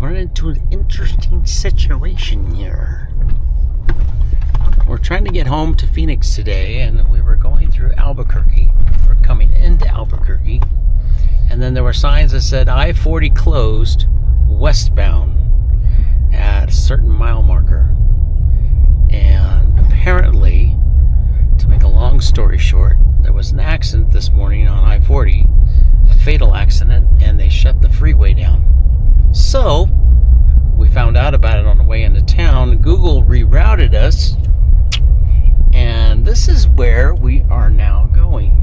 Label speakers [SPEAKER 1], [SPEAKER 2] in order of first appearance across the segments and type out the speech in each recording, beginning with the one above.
[SPEAKER 1] run into an interesting situation here. We're trying to get home to Phoenix today, and we were going through Albuquerque. We're coming into Albuquerque, and then there were signs that said I-40 closed westbound at a certain mile marker. And apparently, to make a long story short, there was an accident this morning on I-40, a fatal accident, and they shut the freeway down. So, we found out about it on the way into town. Google rerouted us, and this is where we are now going.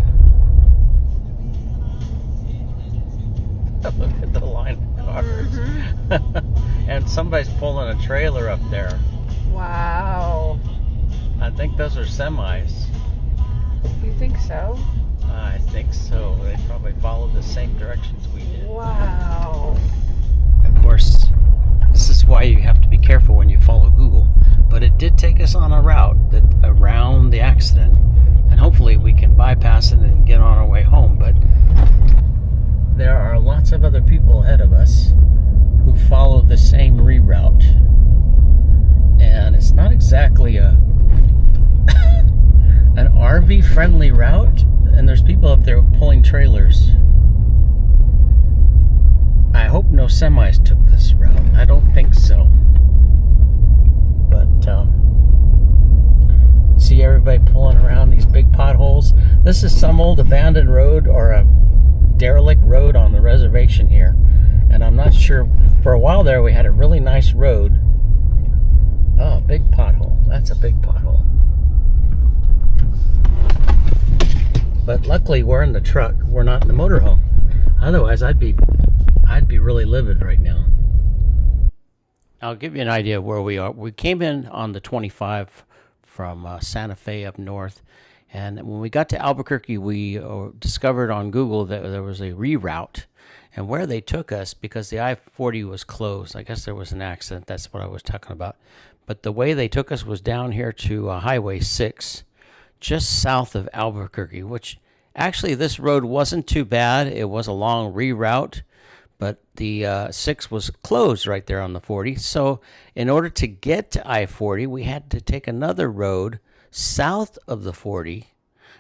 [SPEAKER 1] Look at the line of cars. Mm-hmm. And somebody's pulling a trailer up there.
[SPEAKER 2] Wow.
[SPEAKER 1] I think those are semis.
[SPEAKER 2] You think so?
[SPEAKER 1] I think so. They probably followed the same directions we did.
[SPEAKER 2] Wow.
[SPEAKER 1] Of course, this is why you have to be careful when you follow Google. But it did take us on a route that around the accident, and hopefully we can bypass it and get on our way home. But there are lots of other people ahead of us who follow the same reroute, and it's not exactly an RV friendly route, and there's people up there pulling trailers. I hope no semis took this route. I don't think so. But see everybody pulling around these big potholes. This is some old abandoned road or a derelict road on the reservation here, and I'm not sure. For a while there we had a really nice road. Oh, big pothole. That's a big pothole. But luckily we're in the truck. We're not in the motorhome. Otherwise I'd be really livid right now. I'll give you an idea of where we are. We came in on the 25 from Santa Fe up north, and when we got to Albuquerque, we discovered on Google that there was a reroute, and where they took us, because the I-40 was closed. I guess there was an accident. That's what I was talking about. But the way they took us was down here to Highway 6, just south of Albuquerque, which actually this road wasn't too bad. It was a long reroute, but the 6 was closed right there on the 40. So in order to get to I-40, we had to take another road south of the 40.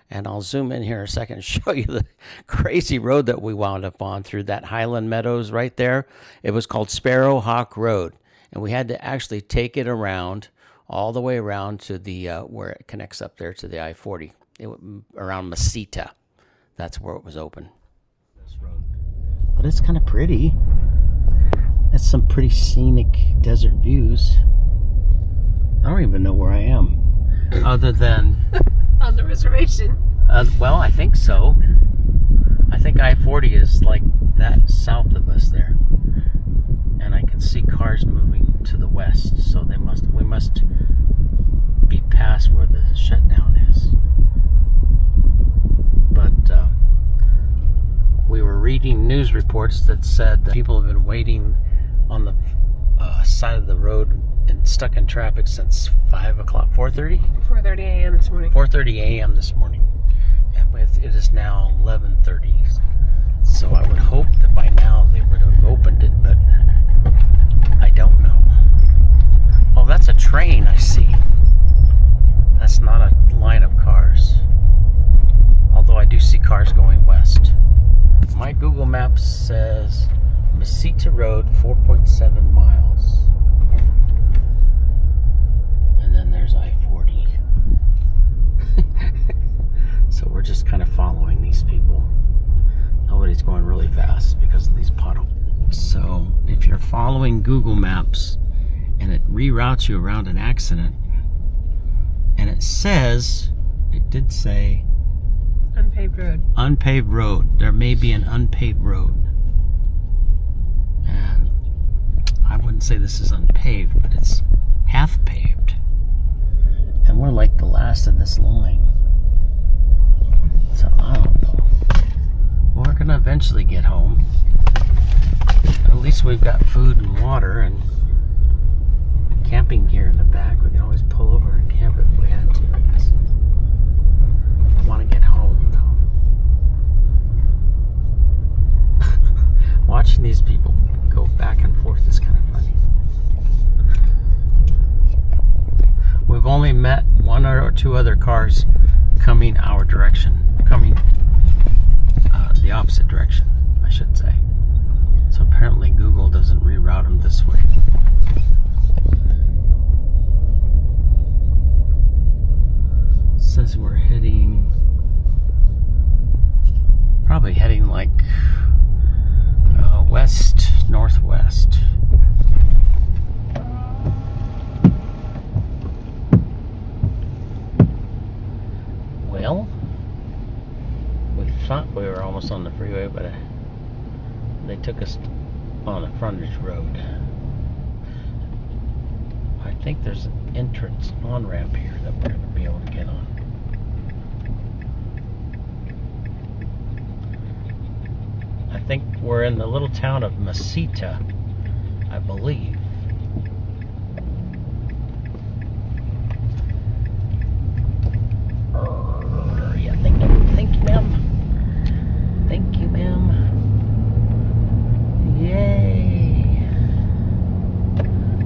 [SPEAKER 1] And I'll zoom in here in a second and show you the crazy road that we wound up on through that Highland Meadows right there. It was called Sparrow Hawk Road. And we had to actually take it around, all the way around to the where it connects up there to the I-40. Around Mesita. That's where it was open. This road. But it's kind of pretty. That's some pretty scenic desert views. I don't even know where I am. Other than...
[SPEAKER 2] on the reservation.
[SPEAKER 1] Well, I think so. I think I-40 is like that south of us there. And I can see cars moving to the west. So we must be past where the shutdown is. But we were reading news reports that said that people have been waiting on the side of the road and stuck in traffic since 5 o'clock, 4:30?
[SPEAKER 2] 4:30 a.m. this morning.
[SPEAKER 1] 4:30 a.m. this morning. And it is now 11:30. So I would hope that by now they would have opened it, but I don't know. Oh, that's a train I see. That's not a line of cars. Although I do see cars going west. My Google Maps says Mesita Road, 4.7 miles. And then there's I-40. So we're just kind of following these people. Nobody's going really fast because of these potholes. So if you're following Google Maps and it reroutes you around an accident, and it did say
[SPEAKER 2] unpaved road.
[SPEAKER 1] Unpaved road. There may be an unpaved road. And I wouldn't say this is unpaved, but it's half paved. And we're like the last of this line. So I don't know. We're gonna eventually get home. At least we've got food and water and camping gear in the back. We can always pull over and camp if we had to, I guess. I want to get home though. Watching these people go back and forth is kind of fun. only met one or two other cars coming our direction, coming the opposite direction, I should say. So apparently Google doesn't reroute them this way. It says we're probably heading like west northwest. Well, we thought we were almost on the freeway, but they took us on a frontage road. I think there's an entrance on-ramp here that we're going to be able to get on. I think we're in the little town of Mesita, I believe. Rotary, I think. Thank you, ma'am. Thank you, ma'am. Yay.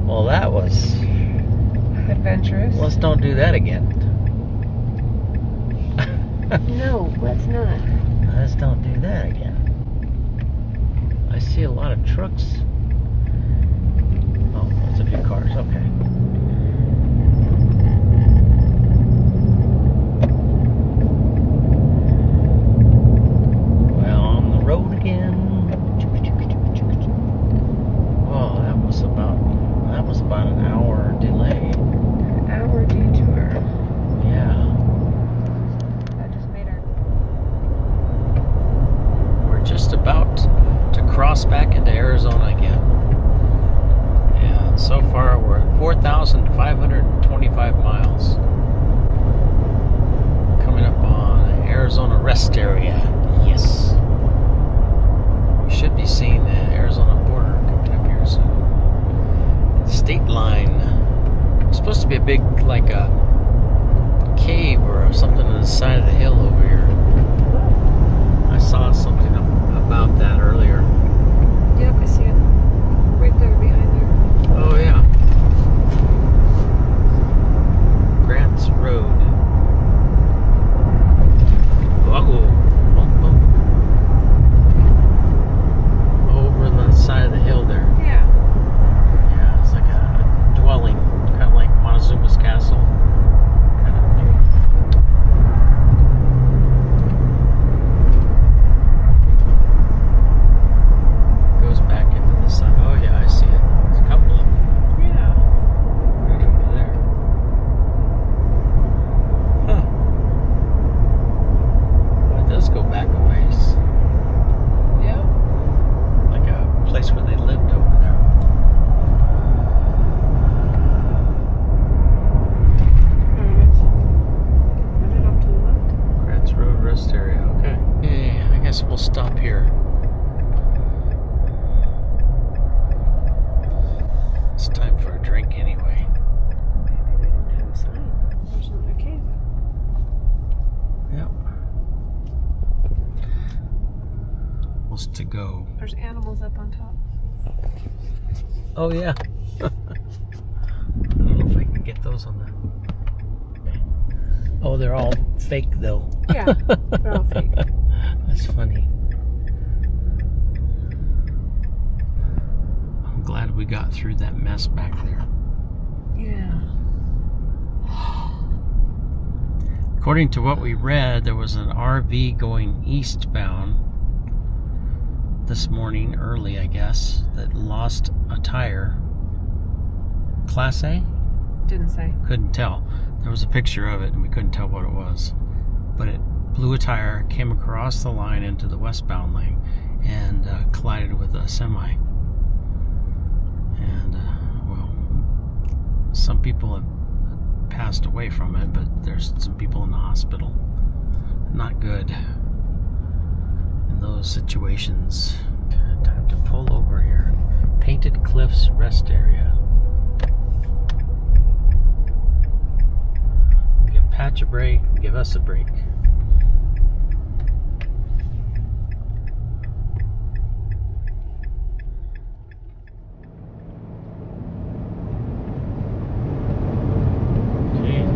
[SPEAKER 1] Well, that was
[SPEAKER 2] Adventurous.
[SPEAKER 1] Let's don't do that again.
[SPEAKER 2] No, let's not.
[SPEAKER 1] Let's don't do that again. I see a lot of trucks. Oh, there's a few cars. Okay. Well, on the road again. Oh, that was about an hour delay.
[SPEAKER 2] Our detour.
[SPEAKER 1] Yeah.
[SPEAKER 2] That just made our.
[SPEAKER 1] We're just about to cross back into Arizona again. And so far we're at 4,525 miles. Coming up on Arizona rest area. Yes. We should be seeing the Arizona border coming up here soon. The state line. It's supposed to be a big, like a cave or something on the side of the hill over here. I saw something about that earlier.
[SPEAKER 2] Yep, I see it. Right there, behind there.
[SPEAKER 1] Oh, yeah. Grants Road. Uh-oh. Over on the side of the hill there.
[SPEAKER 2] Yeah.
[SPEAKER 1] Yeah, it's like a dwelling. Kind of like Montezuma's Castle. Kind of thing. Goes back into the sun. Oh, yeah, I see it. There's a couple of them
[SPEAKER 2] Yeah.
[SPEAKER 1] right over there. Huh. Well, it does go back a ways.
[SPEAKER 2] Yeah.
[SPEAKER 1] Like a place where they lived over there.
[SPEAKER 2] Put it off to the left.
[SPEAKER 1] Grants Road rest area. Okay. Hey, I guess we'll stop here. It's time for a drink anyway.
[SPEAKER 2] Maybe they didn't have a sign. There's not a cave.
[SPEAKER 1] Yep. What's to go?
[SPEAKER 2] There's animals up on top.
[SPEAKER 1] Oh, yeah. I don't know if I can get those on the. Okay. Oh, they're all fake though.
[SPEAKER 2] Yeah, they're all fake.
[SPEAKER 1] That's funny. I'm glad we got through that mess back there.
[SPEAKER 2] Yeah.
[SPEAKER 1] According to what we read, there was an RV going eastbound this morning, early, I guess, that lost a tire. Class A?
[SPEAKER 2] Didn't say.
[SPEAKER 1] Couldn't tell. There was a picture of it and we couldn't tell what it was. But it blew a tire, came across the line into the westbound lane, and collided with a semi. And, well, some people have passed away from it, but there's some people in the hospital. Not good in those situations. Time to pull over here. Painted Cliffs rest area. Give Patch a break, give us a break. Okay.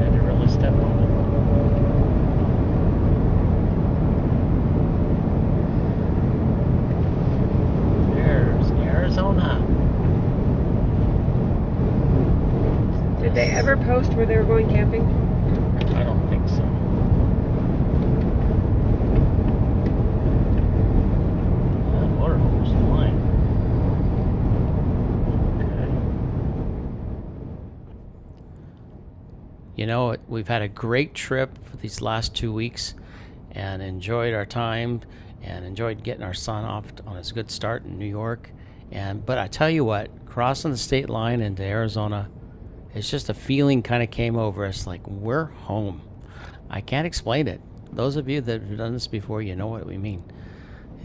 [SPEAKER 2] Did they ever post where they were going camping?
[SPEAKER 1] I don't think so. That motorhome's flying. Okay. You know, we've had a great trip for these last 2 weeks and enjoyed our time and enjoyed getting our son off on his good start in New York. But I tell you what, crossing the state line into Arizona, it's just a feeling kind of came over us like we're home. I can't explain it. Those of you that have done this before, you know what we mean.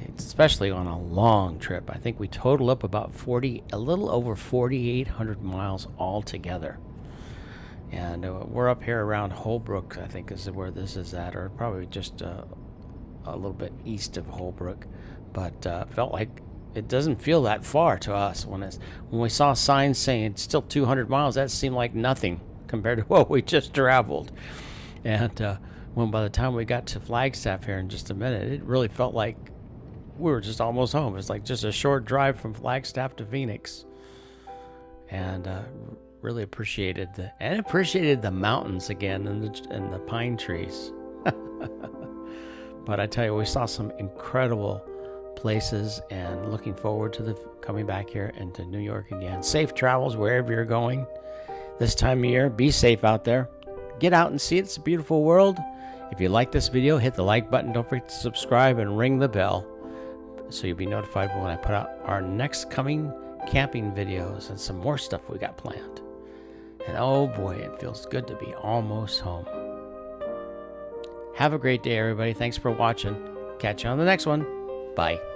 [SPEAKER 1] It's especially on a long trip. I think we total up about a little over 4,800 miles altogether. And we're up here around Holbrook, I think is where this is at, or probably just a little bit east of Holbrook. But felt like it doesn't feel that far to us. When we saw signs saying it's still 200 miles, that seemed like nothing compared to what we just traveled. And when by the time we got to Flagstaff here in just a minute, it really felt like we were just almost home. It's like just a short drive from Flagstaff to Phoenix. And really appreciated the mountains again and the pine trees. But I tell you, we saw some incredible places and looking forward to coming back here into New York again. Safe travels wherever you're going this time of year. Be safe out there. Get out and see it. It's a beautiful world. If you like this video, hit the like button. Don't forget to subscribe and ring the bell so you'll be notified when I put out our next coming camping videos and some more stuff we got planned. And oh boy, it feels good to be almost home. Have a great day, everybody. Thanks for watching. Catch you on the next one. Bye.